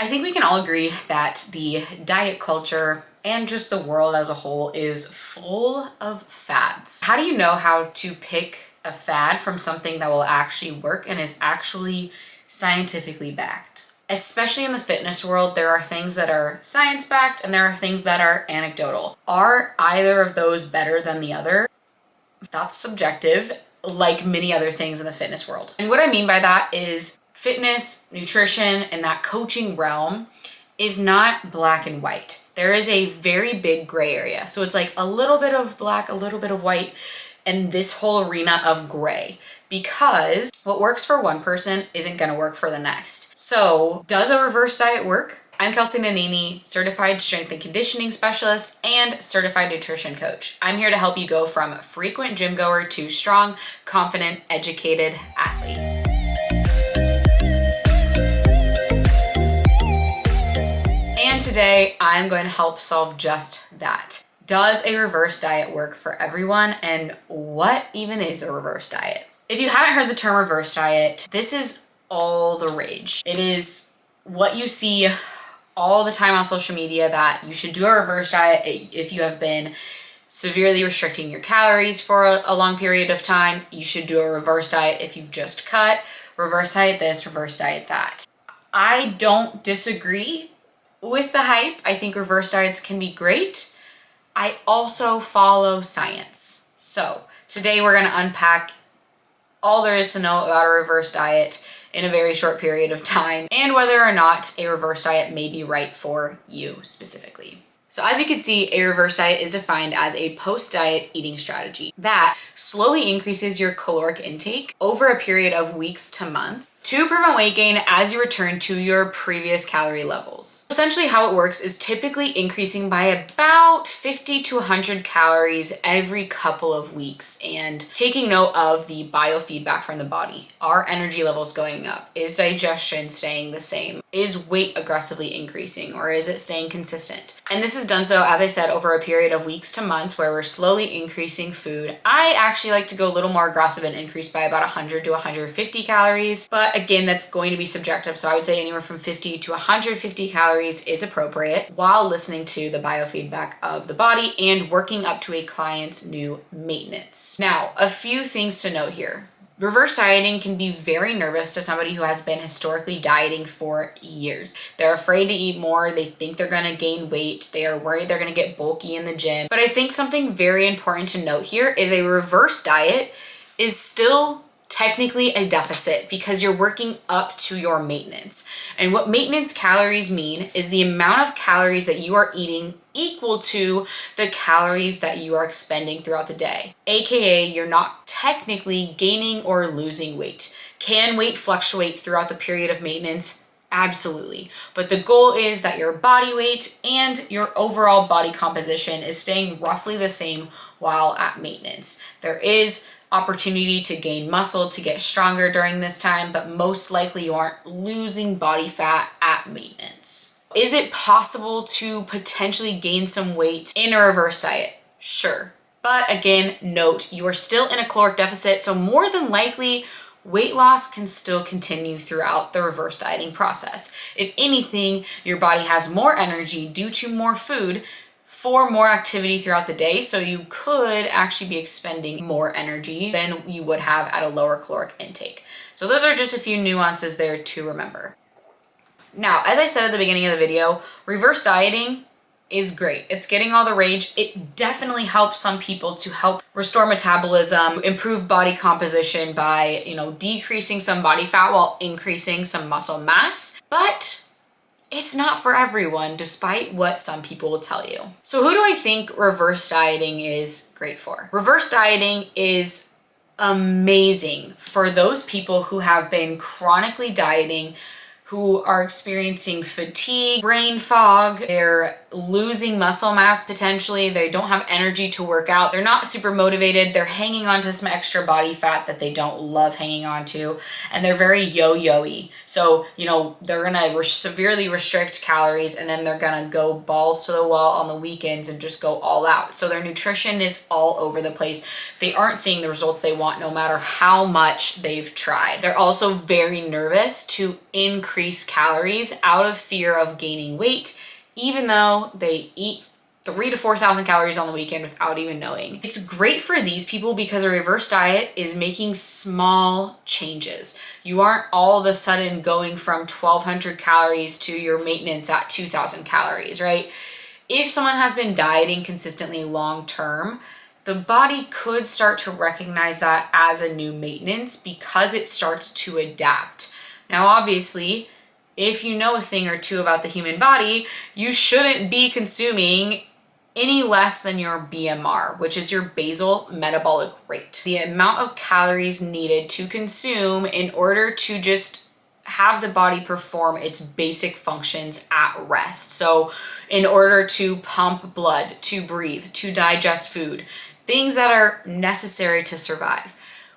I think we can all agree that the diet culture and just the world as a whole is full of fads. How do you know how to pick a fad from something that will actually work and is actually scientifically backed? Especially in the fitness world, there are things that are science-backed and there are things that are anecdotal. Are either of those better than the other? That's subjective, like many other things in the fitness world. And what I mean by that is fitness, nutrition, and that coaching realm is not black and white. There is a very big gray area. So it's like a little bit of black, a little bit of white, and this whole arena of gray, because what works for one person isn't gonna work for the next. So does a reverse diet work? I'm Kelsey Nanini, certified strength and conditioning specialist and certified nutrition coach. I'm here to help you go from frequent gym goer to strong, confident, educated athlete. And today I'm going to help solve just that. Does a reverse diet work for everyone? And what even is a reverse diet? If you haven't heard the term reverse diet, this is all the rage. It is what you see all the time on social media, that you should do a reverse diet if you have been severely restricting your calories for a long period of time. You should do a reverse diet if you've just cut. Reverse diet this, reverse diet that. I don't disagree with the hype. I think reverse diets can be great. I also follow science. So today we're gonna unpack all there is to know about a reverse diet in a very short period of time, and whether or not a reverse diet may be right for you specifically. So as you can see, a reverse diet is defined as a post-diet eating strategy that slowly increases your caloric intake over a period of weeks to months to prevent weight gain as you return to your previous calorie levels. Essentially how it works is typically increasing by about 50 to 100 calories every couple of weeks, and taking note of the biofeedback from the body. Are energy levels going up? Is digestion staying the same? Is weight aggressively increasing, or is it staying consistent? And this is done so, as I said, over a period of weeks to months where we're slowly increasing food. I actually like to go a little more aggressive and increase by about 100 to 150 calories, but again, that's going to be subjective. So I would say anywhere from 50 to 150 calories is appropriate while listening to the biofeedback of the body and working up to a client's new maintenance. Now, a few things to note here. Reverse dieting can be very nervous to somebody who has been historically dieting for years. They're afraid to eat more. They think they're gonna gain weight. They are worried they're gonna get bulky in the gym. But I think something very important to note here is a reverse diet is still technically a deficit because you're working up to your maintenance. And what maintenance calories mean is the amount of calories that you are eating equal to the calories that you are expending throughout the day. AKA, you're not technically gaining or losing weight. Can weight fluctuate throughout the period of maintenance? Absolutely. But the goal is that your body weight and your overall body composition is staying roughly the same while at maintenance. There is opportunity to gain muscle, to get stronger during this time, but most likely you aren't losing body fat at maintenance. Is it possible to potentially gain some weight in a reverse diet? Sure. But again, note, you are still in a caloric deficit, so more than likely weight loss can still continue throughout the reverse dieting process. If anything, your body has more energy due to more food for more activity throughout the day, so you could actually be expending more energy than you would have at a lower caloric intake. So those are just a few nuances there to remember. Now, as I said at the beginning of the video, reverse dieting is great. It's getting all the rage. It definitely helps some people to help restore metabolism, improve body composition by, decreasing some body fat while increasing some muscle mass. But it's not for everyone, despite what some people will tell you. So who do I think reverse dieting is great for? Reverse dieting is amazing for those people who have been chronically dieting, who are experiencing fatigue, brain fog, they're losing muscle mass potentially, they don't have energy to work out, they're not super motivated, they're hanging on to some extra body fat that they don't love hanging on to, and they're very yo-yo-y. So, they're gonna severely restrict calories and then they're gonna go balls to the wall on the weekends and just go all out. So their nutrition is all over the place. They aren't seeing the results they want no matter how much they've tried. They're also very nervous to increase increase calories out of fear of gaining weight, even though they eat 3,000 to 4,000 calories on the weekend without even knowing. It's great for these people because a reverse diet is making small changes. You aren't all of a sudden going from 1,200 calories to your maintenance at 2,000 calories, right? If someone has been dieting consistently long term, the body could start to recognize that as a new maintenance because it starts to adapt. Now, obviously, if you know a thing or two about the human body, you shouldn't be consuming any less than your BMR, which is your basal metabolic rate. The amount of calories needed to consume in order to just have the body perform its basic functions at rest. So in order to pump blood, to breathe, to digest food, things that are necessary to survive.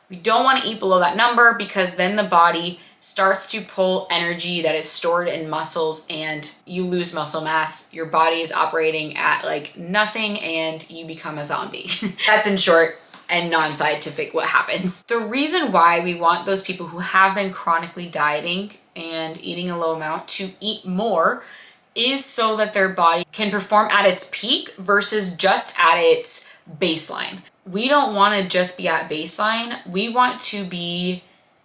We don't want to eat below that number because then the body starts to pull energy that is stored in muscles and you lose muscle mass. Your body is operating at like nothing and you become a zombie. That's in short and non-scientific what happens. The reason why we want those people who have been chronically dieting and eating a low amount to eat more is so that their body can perform at its peak versus just at its baseline. We don't want to just be at baseline. We want to be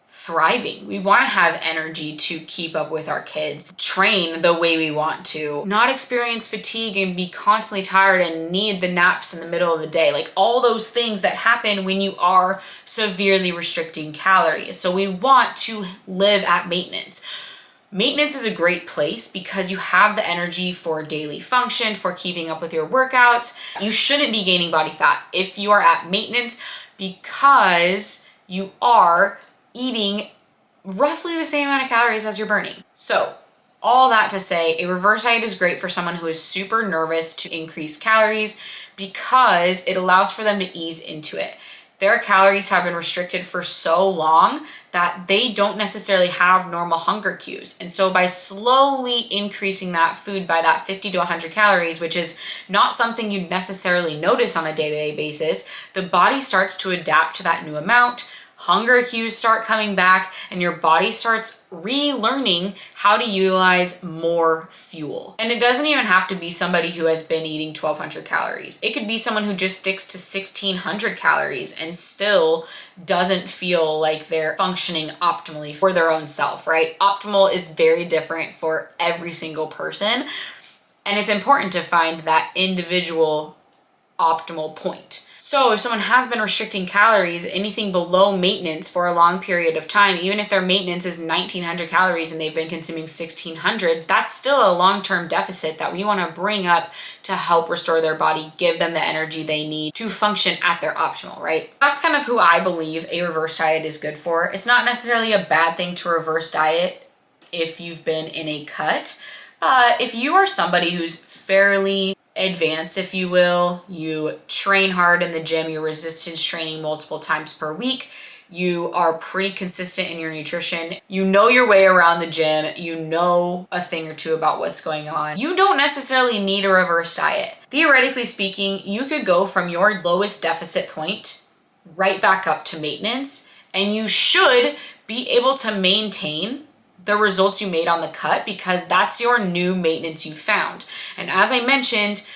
thriving. We want to have energy to keep up with our kids, train the way we want to, not experience fatigue and be constantly tired and need the naps in the middle of the day. Like all those things that happen when you are severely restricting calories. So we want to live at maintenance. Maintenance is a great place because you have the energy for daily function, for keeping up with your workouts. You shouldn't be gaining body fat if you are at maintenance because you are eating roughly the same amount of calories as you're burning. So all that to say, a reverse diet is great for someone who is super nervous to increase calories because it allows for them to ease into it. Their calories have been restricted for so long that they don't necessarily have normal hunger cues. And so by slowly increasing that food by that 50 to 100 calories, which is not something you'd necessarily notice on a day-to-day basis, the body starts to adapt to that new amount. Hunger cues start coming back and your body starts relearning how to utilize more fuel. And it doesn't even have to be somebody who has been eating 1,200 calories. It could be someone who just sticks to 1,600 calories and still doesn't feel like they're functioning optimally for their own self, right? Optimal is very different for every single person. And it's important to find that individual optimal point. So if someone has been restricting calories, anything below maintenance for a long period of time, even if their maintenance is 1,900 calories and they've been consuming 1,600, that's still a long-term deficit that we want to bring up to help restore their body, give them the energy they need to function at their optimal, right? That's kind of who I believe a reverse diet is good for. It's not necessarily a bad thing to reverse diet if you've been in a cut. If you are somebody who's fairly advanced, if you will, you train hard in the gym, you're resistance training multiple times per week, you are pretty consistent in your nutrition, you know your way around the gym, you know a thing or two about what's going on, you don't necessarily need a reverse diet. Theoretically speaking, you could go from your lowest deficit point right back up to maintenance, and you should be able to maintain the results you made on the cut because that's your new maintenance you found. And as I mentioned,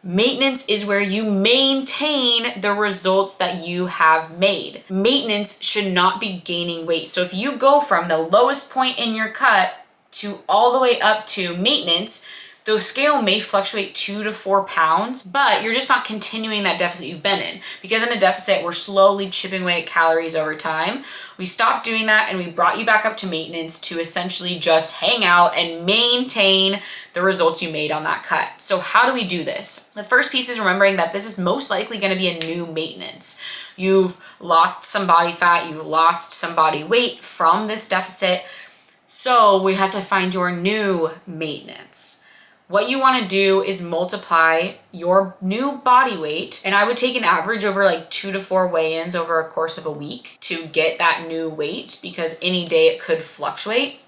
maintenance is where you maintain the results that you have made. Maintenance should not be gaining weight. So if you go from the lowest point in your cut to all the way up to maintenance, the scale may fluctuate 2 to 4 pounds, but you're just not continuing that deficit you've been in. Because in a deficit, we're slowly chipping away at calories over time. We stopped doing that and we brought you back up to maintenance to essentially just hang out and maintain the results you made on that cut. So how do we do this? The first piece is remembering that this is most likely going to be a new maintenance. You've lost some body fat, you've lost some body weight from this deficit. So we have to find your new maintenance. What you want to do is multiply your new body weight, and I would take an average over like 2 to 4 weigh-ins over a course of a week to get that new weight because any day it could fluctuate.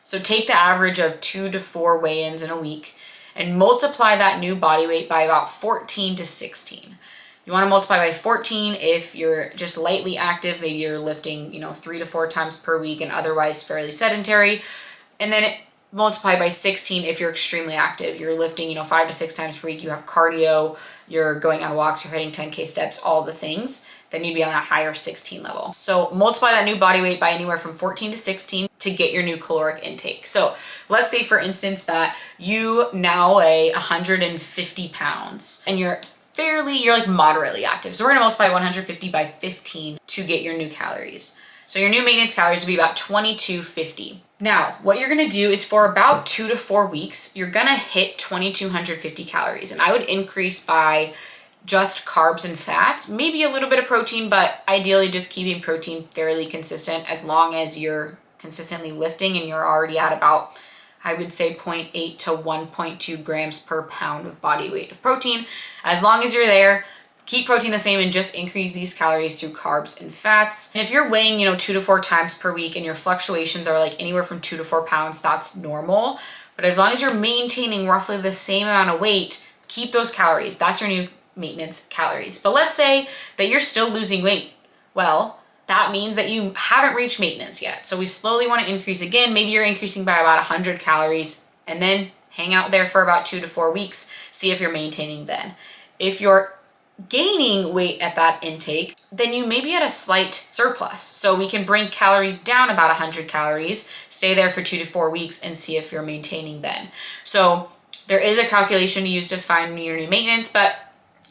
So take the average of 2 to 4 weigh-ins in a week and multiply that new body weight by about 14 to 16. You want to multiply by 14 if you're just lightly active, maybe you're lifting, 3 to 4 times per week and otherwise fairly sedentary. And then multiply by 16 if you're extremely active. You're lifting, 5 to 6 times per week. You have cardio, you're going on walks, you're hitting 10K steps, all the things. Then you'd be on that higher 16 level. So multiply that new body weight by anywhere from 14 to 16 to get your new caloric intake. So let's say, for instance, that you now weigh 150 pounds and you're like moderately active. So we're gonna multiply 150 by 15 to get your new calories. So your new maintenance calories will be about 2250. Now, what you're gonna do is for about 2 to 4 weeks, you're gonna hit 2250 calories. And I would increase by just carbs and fats, maybe a little bit of protein, but ideally just keeping protein fairly consistent as long as you're consistently lifting and you're already at about, I would say, 0.8 to 1.2 grams per pound of body weight of protein. As long as you're there, keep protein the same and just increase these calories through carbs and fats. And if you're weighing, 2 to 4 times per week and your fluctuations are like anywhere from 2 to 4 pounds, that's normal. But as long as you're maintaining roughly the same amount of weight, keep those calories. That's your new maintenance calories. But let's say that you're still losing weight. Well, that means that you haven't reached maintenance yet. So we slowly want to increase again. Maybe you're increasing by about 100 calories and then hang out there for about 2 to 4 weeks. See if you're maintaining then. If you're gaining weight at that intake, then you may be at a slight surplus. So we can bring calories down about 100 calories, stay there for 2 to 4 weeks and see if you're maintaining then. So there is a calculation to use to find your new maintenance, but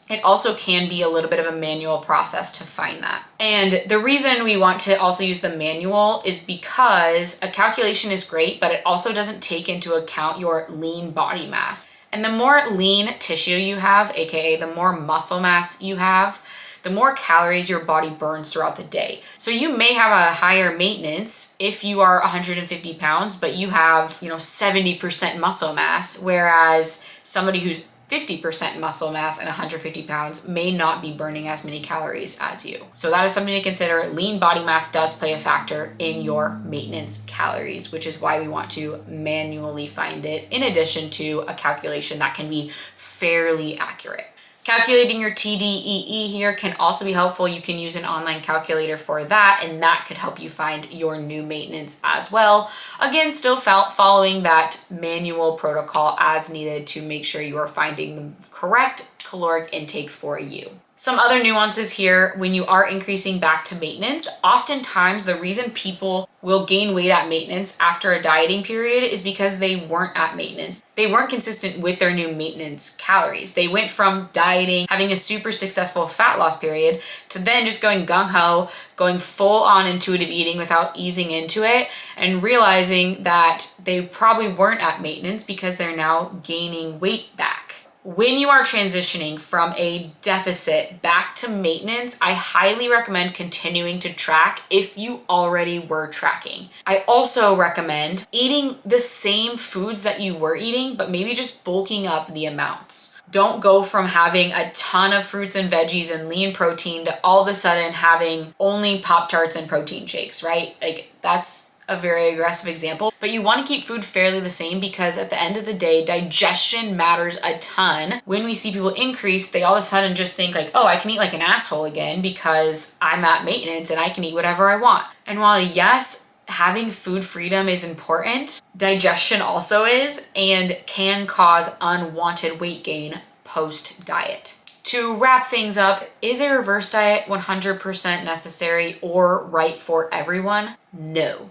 it also can be a little bit of a manual process to find that. And the reason we want to also use the manual is because a calculation is great, but it also doesn't take into account your lean body mass. And the more lean tissue you have, aka the more muscle mass you have, the more calories your body burns throughout the day. So you may have a higher maintenance if you are 150 pounds, but you have, 70% muscle mass, whereas somebody who's 50% muscle mass and 150 pounds may not be burning as many calories as you. So that is something to consider. Lean body mass does play a factor in your maintenance calories, which is why we want to manually find it in addition to a calculation that can be fairly accurate. Calculating your TDEE here can also be helpful. You can use an online calculator for that, and that could help you find your new maintenance as well. Again, still following that manual protocol as needed to make sure you are finding the correct caloric intake for you. Some other nuances here when you are increasing back to maintenance. Oftentimes, the reason people will gain weight at maintenance after a dieting period is because they weren't at maintenance. They weren't consistent with their new maintenance calories. They went from dieting, having a super successful fat loss period, to then just going gung-ho, going full on intuitive eating without easing into it, and realizing that they probably weren't at maintenance because they're now gaining weight back. When you are transitioning from a deficit back to maintenance, I highly recommend continuing to track if you already were tracking. I also recommend eating the same foods that you were eating, but maybe just bulking up the amounts. Don't go from having a ton of fruits and veggies and lean protein to all of a sudden having only Pop-Tarts and protein shakes, right? Like that's a very aggressive example, but you want to keep food fairly the same because at the end of the day, digestion matters a ton. When we see people increase, they all of a sudden just think like, oh, I can eat like an asshole again because I'm at maintenance and I can eat whatever I want. And while yes, having food freedom is important, digestion also is and can cause unwanted weight gain post-diet. To wrap things up, is a reverse diet 100% necessary or right for everyone? No.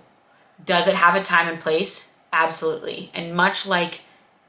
Does it have a time and place? Absolutely. And much like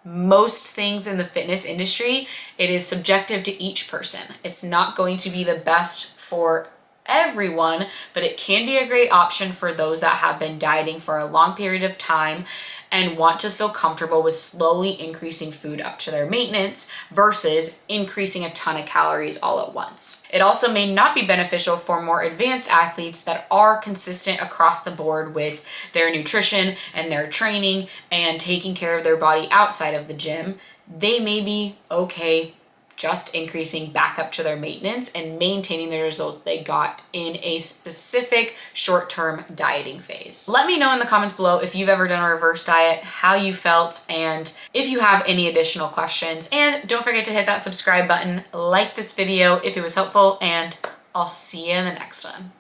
most things in the fitness industry, it is subjective to each person. It's not going to be the best for everyone, but it can be a great option for those that have been dieting for a long period of time and want to feel comfortable with slowly increasing food up to their maintenance versus increasing a ton of calories all at once. It also may not be beneficial for more advanced athletes that are consistent across the board with their nutrition and their training and taking care of their body outside of the gym. They may be okay just increasing back up to their maintenance and maintaining the results they got in a specific short-term dieting phase. Let me know in the comments below if you've ever done a reverse diet, how you felt, and if you have any additional questions. And don't forget to hit that subscribe button, like this video if it was helpful, and I'll see you in the next one.